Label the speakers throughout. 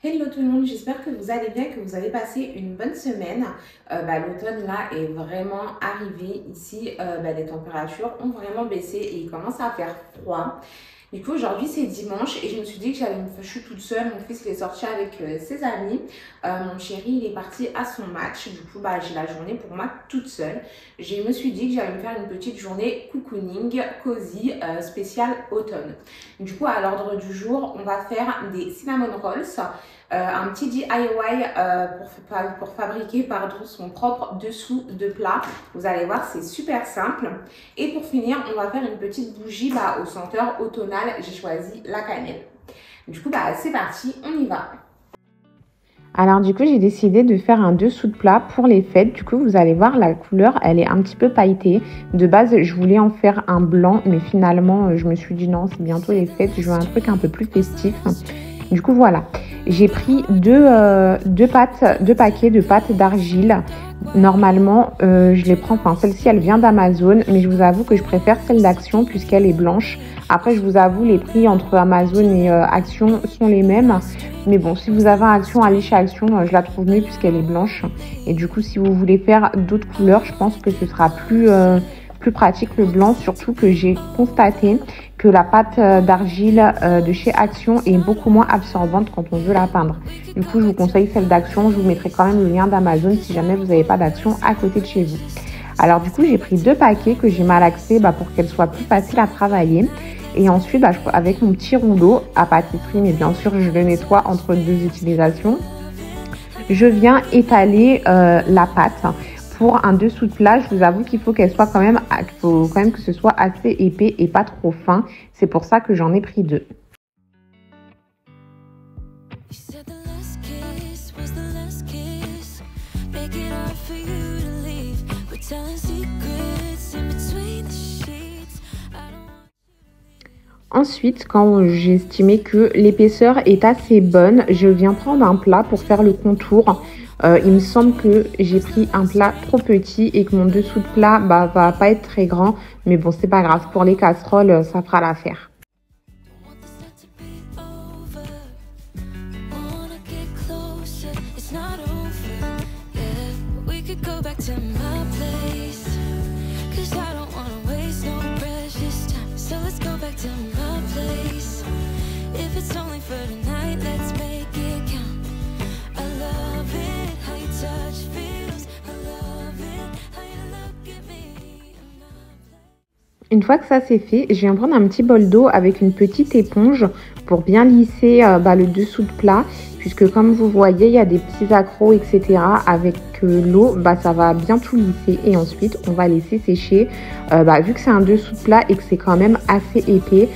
Speaker 1: Hello tout le monde, j'espère que vous allez bien, que vous avez passé une bonne semaine. L'automne là est vraiment arrivé ici, les températures ont vraiment baissé et il commence à faire froid. Du coup aujourd'hui c'est dimanche et je me suis dit que je suis toute seule, mon fils il est sorti avec ses amis, mon chéri il est parti à son match, du coup j'ai la journée pour moi toute seule. Je me suis dit que j'allais me faire une petite journée cocooning, cozy, spéciale automne. Du coup à l'ordre du jour on va faire des cinnamon rolls. Un petit DIY pour fabriquer son propre dessous de plat. Vous allez voir, c'est super simple. Et pour finir, on va faire une petite bougie au senteur automnal. J'ai choisi la cannelle. Du coup, c'est parti, on y va. Alors du coup, j'ai décidé de faire un dessous de plat pour les fêtes. Du coup, vous allez voir, la couleur, elle est un petit peu pailletée. De base, je voulais en faire un blanc, mais finalement, je me suis dit non, c'est bientôt les fêtes. Je veux un truc un peu plus festif. Du coup, voilà. J'ai pris deux paquets de pâte d'argile. Normalement, je les prends, celle-ci, elle vient d'Amazon, mais je vous avoue que je préfère celle d'Action puisqu'elle est blanche. Après, je vous avoue, les prix entre Amazon et Action sont les mêmes. Mais bon, si vous avez un Action, allez chez Action, je la trouve mieux puisqu'elle est blanche. Et du coup, si vous voulez faire d'autres couleurs, je pense que ce sera plus pratique le blanc, surtout que j'ai constaté que la pâte d'argile de chez Action est beaucoup moins absorbante quand on veut la peindre. Du coup, je vous conseille celle d'Action. Je vous mettrai quand même le lien d'Amazon si jamais vous n'avez pas d'Action à côté de chez vous. Alors du coup, j'ai pris 2 paquets que j'ai malaxés pour qu'elles soient plus faciles à travailler. Et ensuite, avec mon petit rouleau à pâtisserie, mais bien sûr, je le nettoie entre 2 utilisations. Je viens étaler la pâte. Pour un dessous de plat, je vous avoue qu'il faut qu'elle soit quand même que ce soit assez épais et pas trop fin. C'est pour ça que j'en ai pris 2. Ensuite, quand j'ai estimé que l'épaisseur est assez bonne, je viens prendre un plat pour faire le contour. Il me semble que j'ai pris un plat trop petit et que mon dessous de plat va pas être très grand. Mais bon, c'est pas grave. Pour les casseroles, ça fera l'affaire. Une fois que ça c'est fait, je viens prendre un petit bol d'eau avec une petite éponge pour bien lisser le dessous de plat. Puisque comme vous voyez, il y a des petits accros, etc. Avec l'eau, ça va bien tout lisser. Et ensuite, on va laisser sécher. Vu que c'est un dessous de plat et que c'est quand même assez épais,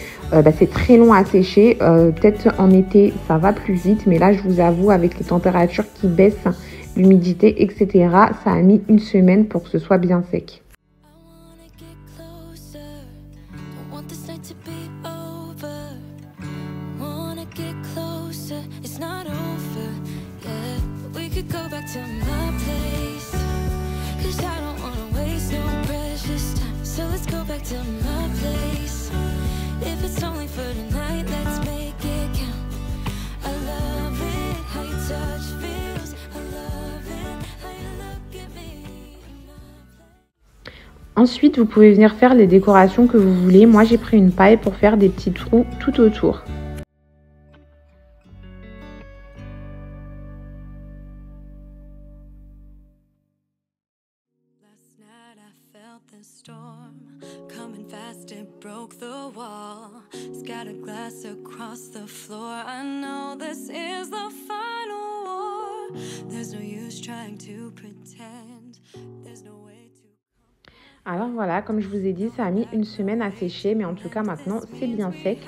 Speaker 1: c'est très long à sécher. Peut-être en été, ça va plus vite. Mais là, je vous avoue, avec les températures qui baissent, l'humidité, etc., ça a mis une semaine pour que ce soit bien sec. Ensuite, vous pouvez venir faire les décorations que vous voulez. Moi, j'ai pris une paille pour faire des petits trous tout autour. Alors voilà, comme je vous ai dit, ça a mis une semaine à sécher, mais en tout cas maintenant c'est bien sec.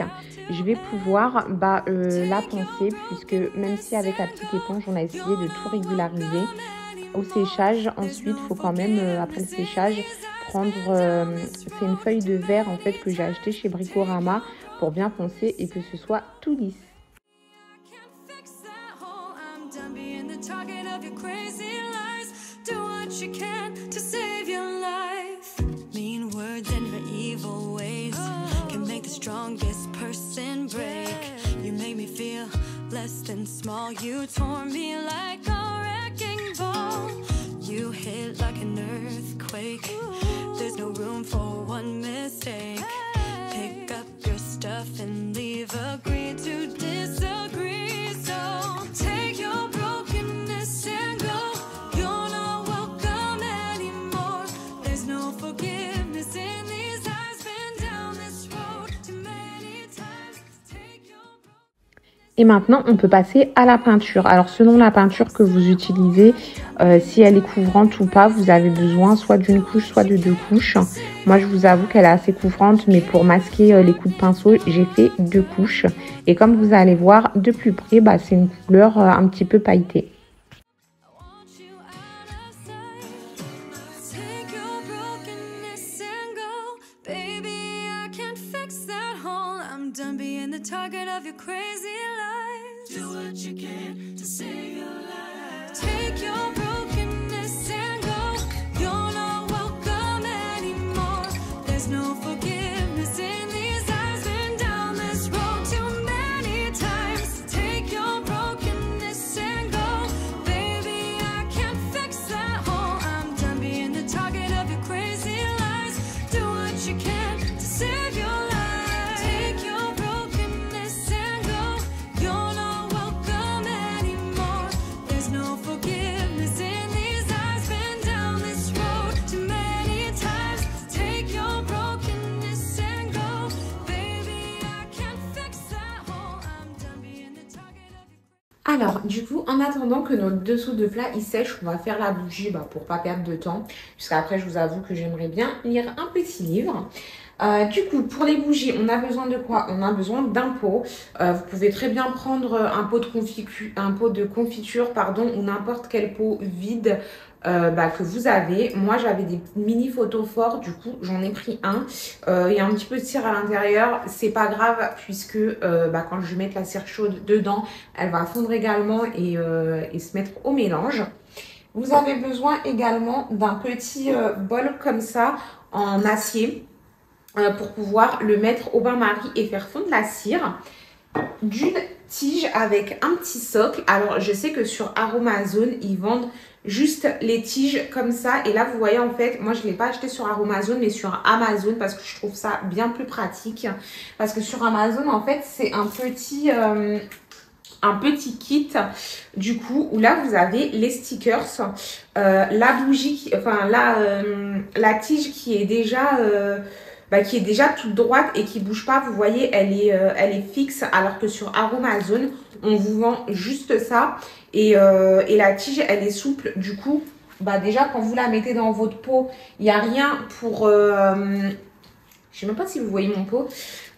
Speaker 1: Je vais pouvoir la poncer, puisque même si avec la petite éponge on a essayé de tout régulariser, au séchage, ensuite il faut quand même, après le séchage, prendre, c'est une feuille de verre en fait que j'ai acheté chez Bricorama pour bien poncer et que ce soit tout lisse. strongest person break. You make me feel less
Speaker 2: fast and small. You tore me like a wrecking ball. You hit like an earthquake. There's no room for one mistake. Pick up your stuff and leave. Agree to disagree. So take your brokenness and go. You're not welcome anymore. There's no forgiveness in these eyes. Been down this road too many times. Take your
Speaker 1: Et maintenant, on peut passer à la peinture. Alors, selon la peinture que vous utilisez, si elle est couvrante ou pas, vous avez besoin soit d'une couche, soit de 2 couches. Moi, je vous avoue qu'elle est assez couvrante, mais pour masquer les coups de pinceau, j'ai fait 2 couches. Et comme vous allez voir de plus près, bah, c'est une couleur un petit peu pailletée.
Speaker 2: done being the target of your crazy lies. Do what you can to save your life. Take your brokenness and go. You're not welcome anymore. There's no forgiveness in these eyes. Been down this road too many times. Take your brokenness and go. Baby, I can't fix that hole. I'm done being the target of your crazy lies. Do what you can to save your life.
Speaker 1: Alors, du coup, en attendant que notre dessous de plat il sèche, on va faire la bougie pour pas perdre de temps. Puisqu'après, je vous avoue que j'aimerais bien lire un petit livre. Du coup, pour les bougies, on a besoin de quoi? On a besoin d'un pot. Vous pouvez très bien prendre un pot de confiture, pardon, ou n'importe quel pot vide que vous avez. Moi, j'avais des mini photophores, du coup, j'en ai pris un. Il y a un petit peu de cire à l'intérieur. C'est pas grave puisque quand je vais mettre la cire chaude dedans, elle va fondre également et se mettre au mélange. Vous avez besoin également d'un petit bol comme ça en acier. Pour pouvoir le mettre au bain-marie et faire fondre la cire, d'une tige avec un petit socle. Alors je sais que sur Aromazone ils vendent juste les tiges comme ça, et là vous voyez en fait moi je ne l'ai pas acheté sur Aromazone mais sur Amazon parce que je trouve ça bien plus pratique, parce que sur Amazon en fait c'est un petit kit du coup où là vous avez les stickers, la bougie, la tige qui est déjà toute droite et qui bouge pas. Vous voyez, elle est fixe, alors que sur Aromazone, on vous vend juste ça. Et la tige, elle est souple. Du coup, déjà, quand vous la mettez dans votre pot, il n'y a rien pour... je sais même pas si vous voyez mon pot.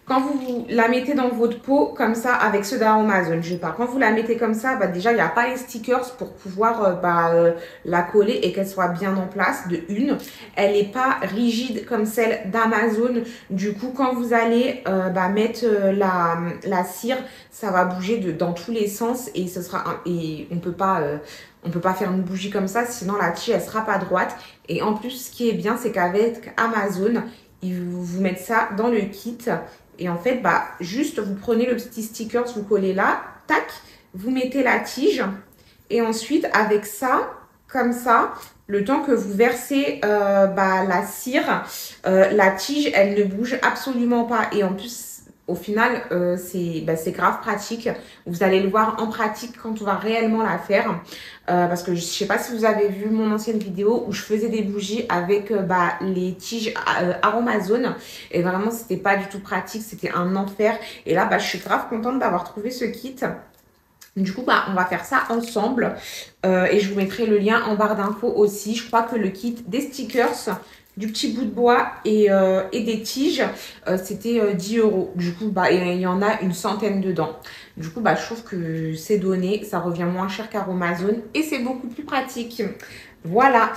Speaker 1: Quand vous la mettez dans votre pot, comme ça, avec ceux d'Aromazone, je parle. Quand vous la mettez comme ça, déjà, il n'y a pas les stickers pour pouvoir la coller et qu'elle soit bien en place, de une. Elle n'est pas rigide comme celle d'Amazon. Du coup, quand vous allez mettre la cire, ça va bouger dans tous les sens et on peut pas faire une bougie comme ça, sinon la tige, elle sera pas droite. Et en plus, ce qui est bien, c'est qu'avec Amazon, ils vous mettent ça dans le kit. Et en fait, juste vous prenez le petit sticker, vous collez là, tac, vous mettez la tige. Et ensuite, avec ça, comme ça, le temps que vous versez la cire, la tige, elle ne bouge absolument pas. Et en plus, au final, c'est grave pratique. Vous allez le voir en pratique quand on va réellement la faire. Parce que je ne sais pas si vous avez vu mon ancienne vidéo où je faisais des bougies avec les tiges Aromazone. Et vraiment, c'était pas du tout pratique. C'était un enfer. Et là, je suis grave contente d'avoir trouvé ce kit. Du coup, on va faire ça ensemble. Et je vous mettrai le lien en barre d'infos aussi. Je crois que le kit des stickers, du petit bout de bois et des tiges, c'était 10 €. Du coup, il y en a une centaine dedans. Du coup, je trouve que c'est donné. Ça revient moins cher qu'Aromazone et c'est beaucoup plus pratique. Voilà,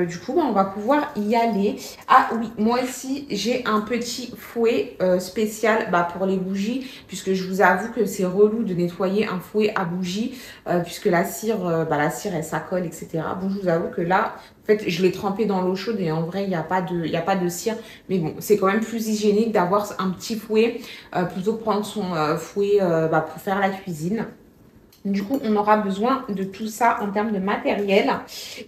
Speaker 1: du coup, on va pouvoir y aller. Ah oui, moi ici, j'ai un petit fouet spécial pour les bougies, puisque je vous avoue que c'est relou de nettoyer un fouet à bougies, puisque la cire, elle s'accole, etc. Bon, je vous avoue que là, en fait, je l'ai trempé dans l'eau chaude et en vrai, il n'y a pas de cire. Mais bon, c'est quand même plus hygiénique d'avoir un petit fouet plutôt que prendre son fouet pour faire la cuisine. Du coup, on aura besoin de tout ça en termes de matériel.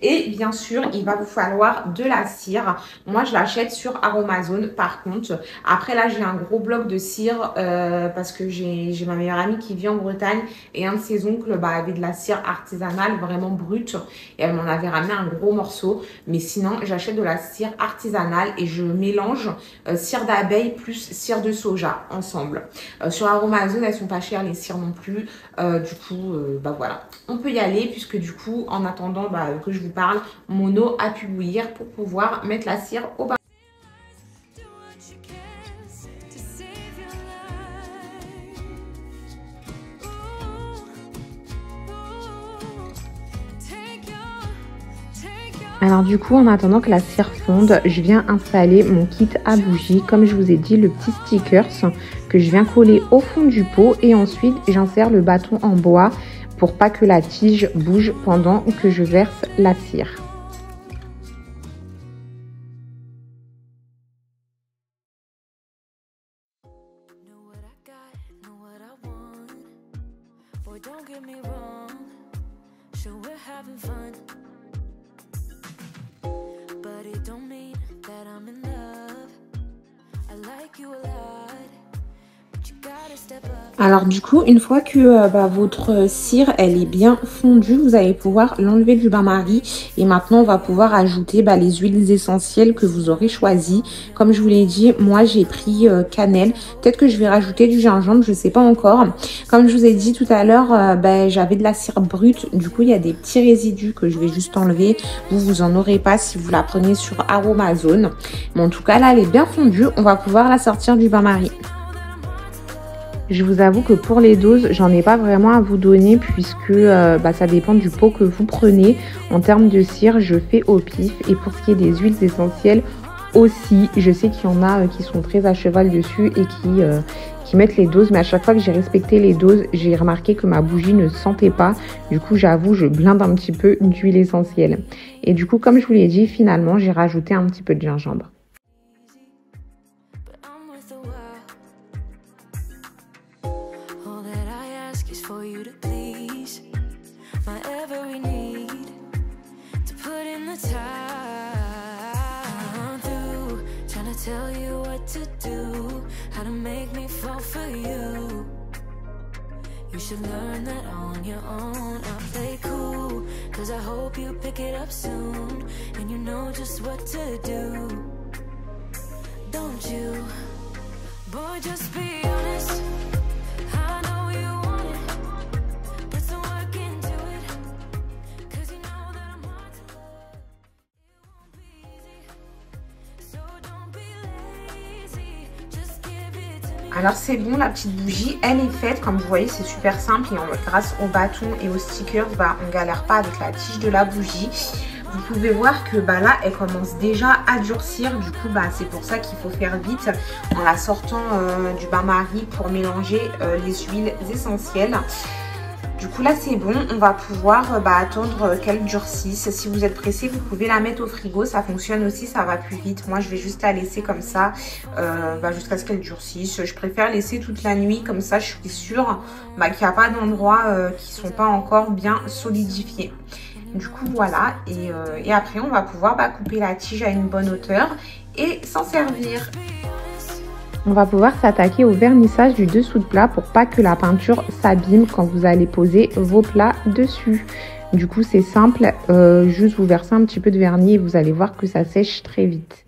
Speaker 1: Et bien sûr, il va vous falloir de la cire. Moi, je l'achète sur Aromazone par contre. Après, là, j'ai un gros bloc de cire parce que j'ai ma meilleure amie qui vit en Bretagne. Et un de ses oncles avait de la cire artisanale vraiment brute. Et elle m'en avait ramené un gros morceau. Mais sinon, j'achète de la cire artisanale et je mélange cire d'abeille plus cire de soja ensemble. Sur Aromazone, elles sont pas chères les cires non plus. Du coup, voilà, on peut y aller puisque du coup, en attendant que je vous parle, mon eau a pu bouillir pour pouvoir mettre la cire au bain. Alors du coup, en attendant que la cire fonde, je viens installer mon kit à bougies. Comme je vous ai dit, le petit stickers que je viens coller au fond du pot. Et ensuite, j'insère le bâton en bois pour pas que la tige bouge pendant que je verse la cire. Alors du coup, une fois que votre cire elle est bien fondue, vous allez pouvoir l'enlever du bain-marie. Et maintenant, on va pouvoir ajouter les huiles essentielles que vous aurez choisies. Comme je vous l'ai dit, moi j'ai pris cannelle. Peut-être que je vais rajouter du gingembre, je sais pas encore. Comme je vous ai dit tout à l'heure, j'avais de la cire brute. Du coup, il y a des petits résidus que je vais juste enlever. Vous en aurez pas si vous la prenez sur Aromazone. Mais en tout cas, là, elle est bien fondue. On va pouvoir la sortir du bain-marie. Je vous avoue que pour les doses, j'en ai pas vraiment à vous donner puisque ça dépend du pot que vous prenez. En termes de cire, je fais au pif. Et pour ce qui est des huiles essentielles aussi, je sais qu'il y en a qui sont très à cheval dessus et qui mettent les doses. Mais à chaque fois que j'ai respecté les doses, j'ai remarqué que ma bougie ne sentait pas. Du coup, j'avoue, je blinde un petit peu d'huile essentielle. Et du coup, comme je vous l'ai dit, finalement, j'ai rajouté un petit peu de gingembre.
Speaker 2: Tell you what to do, how to make me fall for you. You should learn that on your own. I play cool, cause I hope you pick it up soon. And you know just what to do, don't you? Boy, just be honest. I know you want it. Put some work into it, cause you know that I'm hard to love. It won't be easy, so don't be lazy. Just give it to me.
Speaker 1: Alors c'est bon, la petite bougie, elle est faite. Comme vous voyez, c'est super simple. Et grâce au bâton et aux stickers, on galère pas avec la tige de la bougie. Vous pouvez voir que là, elle commence déjà à durcir. Du coup, c'est pour ça qu'il faut faire vite en la sortant du bain-marie pour mélanger les huiles essentielles. Du coup, là, c'est bon. On va pouvoir attendre qu'elle durcisse. Si vous êtes pressé, vous pouvez la mettre au frigo. Ça fonctionne aussi, ça va plus vite. Moi, je vais juste la laisser comme ça jusqu'à ce qu'elle durcisse. Je préfère laisser toute la nuit. Comme ça, je suis sûre qu'il n'y a pas d'endroits qui ne sont pas encore bien solidifiés. Du coup, voilà. Et après, on va pouvoir couper la tige à une bonne hauteur et s'en servir. On va pouvoir s'attaquer au vernissage du dessous de plat pour pas que la peinture s'abîme quand vous allez poser vos plats dessus. Du coup, c'est simple. Juste vous versez un petit peu de vernis et vous allez voir que ça sèche très vite.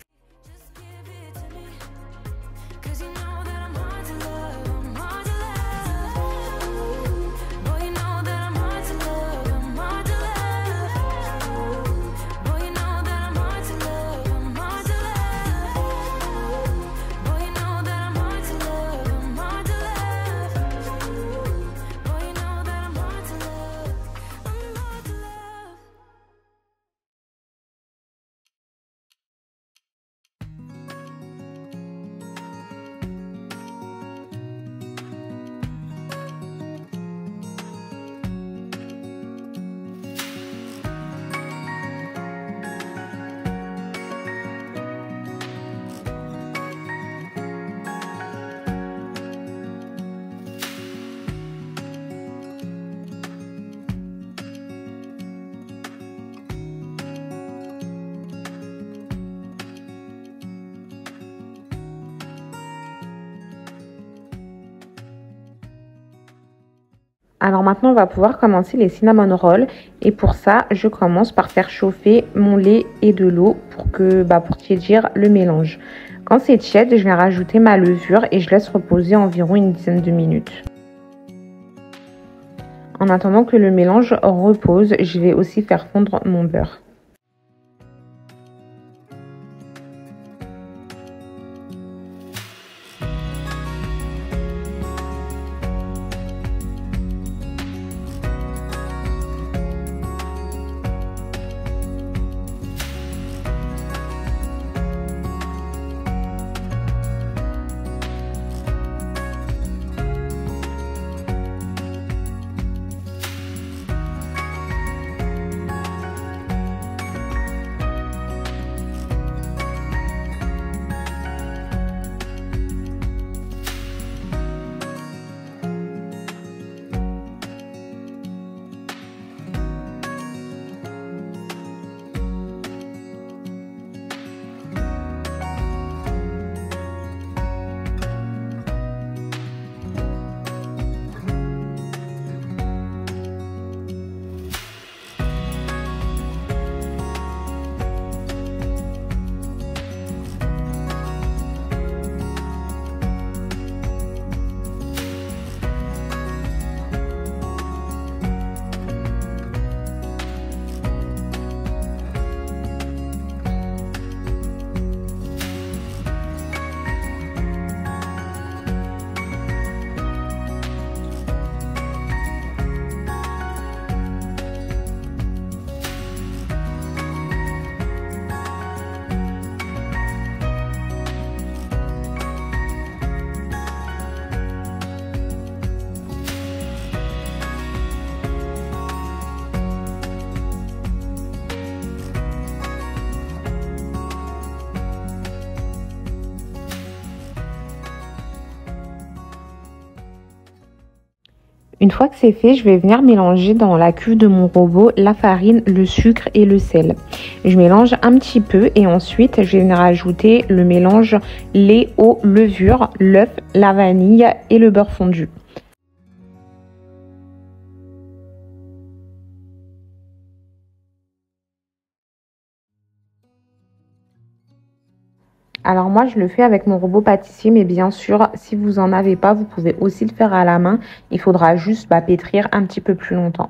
Speaker 1: Alors maintenant, on va pouvoir commencer les cinnamon rolls. Et pour ça, je commence par faire chauffer mon lait et de l'eau pour tiédir le mélange. Quand c'est tiède, je viens rajouter ma levure et je laisse reposer environ une dizaine de minutes. En attendant que le mélange repose, je vais aussi faire fondre mon beurre. Une fois que c'est fait, je vais venir mélanger dans la cuve de mon robot la farine, le sucre et le sel. Je mélange un petit peu et ensuite je vais venir ajouter le mélange lait, eau, levure, l'œuf, la vanille et le beurre fondu. Alors moi je le fais avec mon robot pâtissier, mais bien sûr si vous en avez pas, vous pouvez aussi le faire à la main. Il faudra juste pétrir un petit peu plus longtemps.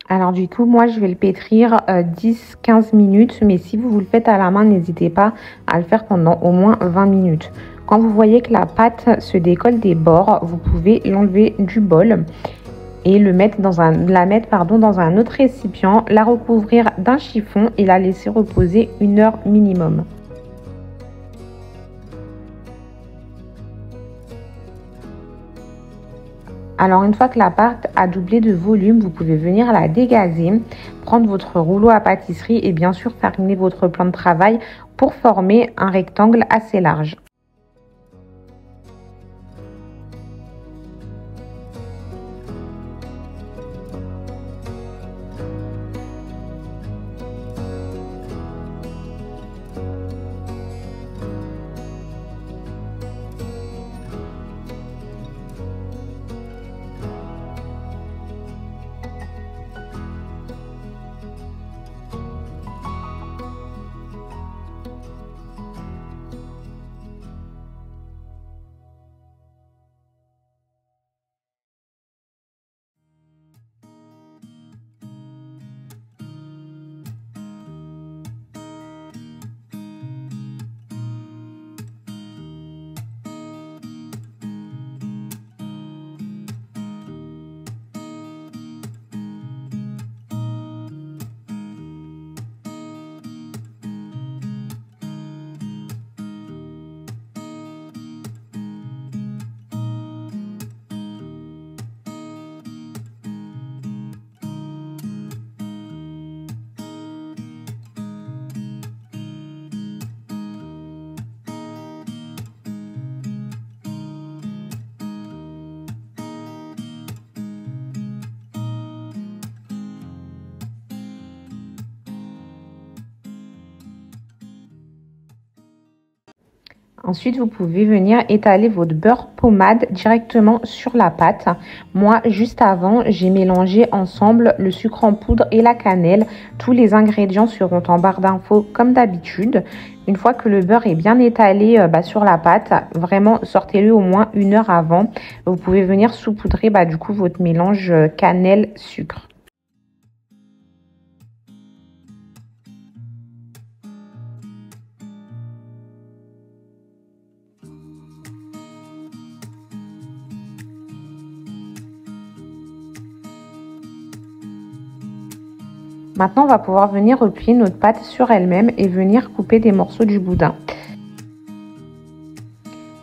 Speaker 1: Alors du coup, moi je vais le pétrir 10-15 minutes, mais si vous le faites à la main, n'hésitez pas à le faire pendant au moins 20 minutes. Quand vous voyez que la pâte se décolle des bords, vous pouvez l'enlever du bol et la mettre dans un autre récipient, la recouvrir d'un chiffon et la laisser reposer 1 heure minimum. Alors une fois que la pâte a doublé de volume, vous pouvez venir la dégazer, prendre votre rouleau à pâtisserie et bien sûr fariner votre plan de travail pour former un rectangle assez large. Ensuite, vous pouvez venir étaler votre beurre pommade directement sur la pâte. Moi, juste avant, j'ai mélangé ensemble le sucre en poudre et la cannelle. Tous les ingrédients seront en barre d'infos comme d'habitude. Une fois que le beurre est bien étalé sur la pâte, vraiment sortez-le au moins 1 heure avant. Vous pouvez venir saupoudrer du coup votre mélange cannelle-sucre. Maintenant, on va pouvoir venir replier notre pâte sur elle-même et venir couper des morceaux du boudin.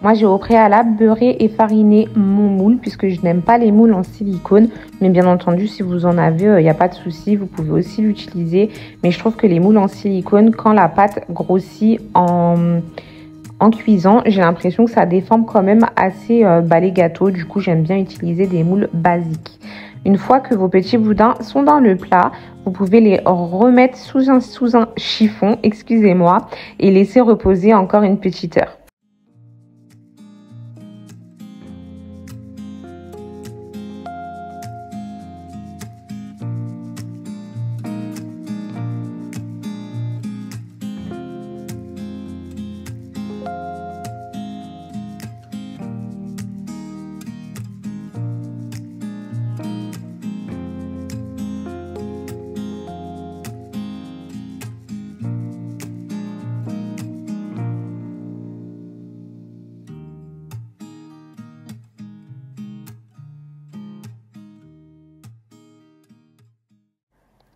Speaker 1: Moi, j'ai au préalable beurré et fariné mon moule puisque je n'aime pas les moules en silicone. Mais bien entendu, si vous en avez, il n'y a pas de souci, vous pouvez aussi l'utiliser. Mais je trouve que les moules en silicone, quand la pâte grossit en cuisant, j'ai l'impression que ça déforme quand même assez les gâteaux. Du coup, j'aime bien utiliser des moules basiques. Une fois que vos petits boudins sont dans le plat, vous pouvez les remettre sous un chiffon, excusez-moi, et laisser reposer encore une petite heure.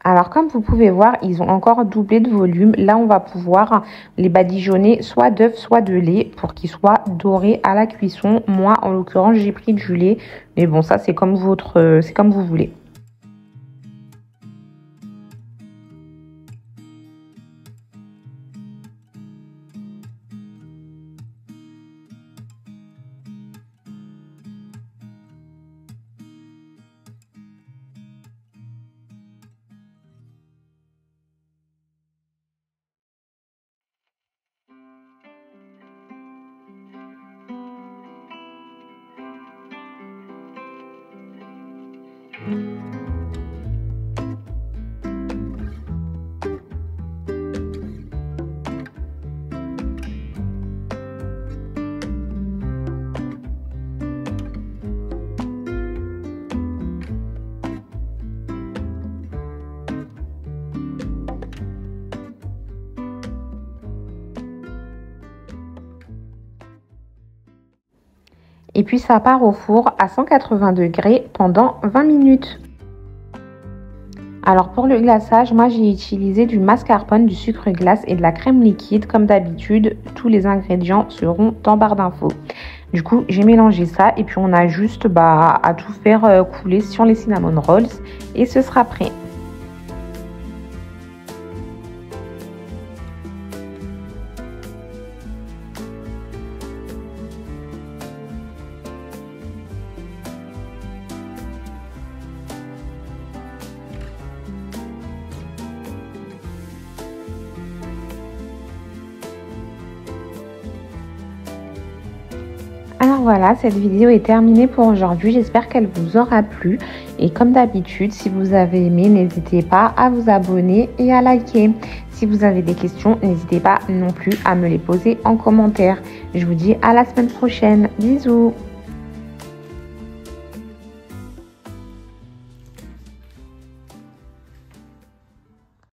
Speaker 1: Alors comme vous pouvez voir, ils ont encore doublé de volume. Là, on va pouvoir les badigeonner soit d'œuf, soit de lait pour qu'ils soient dorés à la cuisson. Moi, en l'occurrence, j'ai pris du lait. Mais bon, ça, c'est comme vous voulez. Et puis ça part au four à 180 degrés pendant 20 minutes. Alors pour le glaçage, moi j'ai utilisé du mascarpone, du sucre glace et de la crème liquide. Comme d'habitude, tous les ingrédients seront en barre d'infos. Du coup, j'ai mélangé ça et puis on a juste à tout faire couler sur les cinnamon rolls et ce sera prêt. Alors voilà, cette vidéo est terminée pour aujourd'hui. J'espère qu'elle vous aura plu. Et comme d'habitude, si vous avez aimé, n'hésitez pas à vous abonner et à liker. Si vous avez des questions, n'hésitez pas non plus à me les poser en commentaire. Je vous dis à la semaine prochaine. Bisous!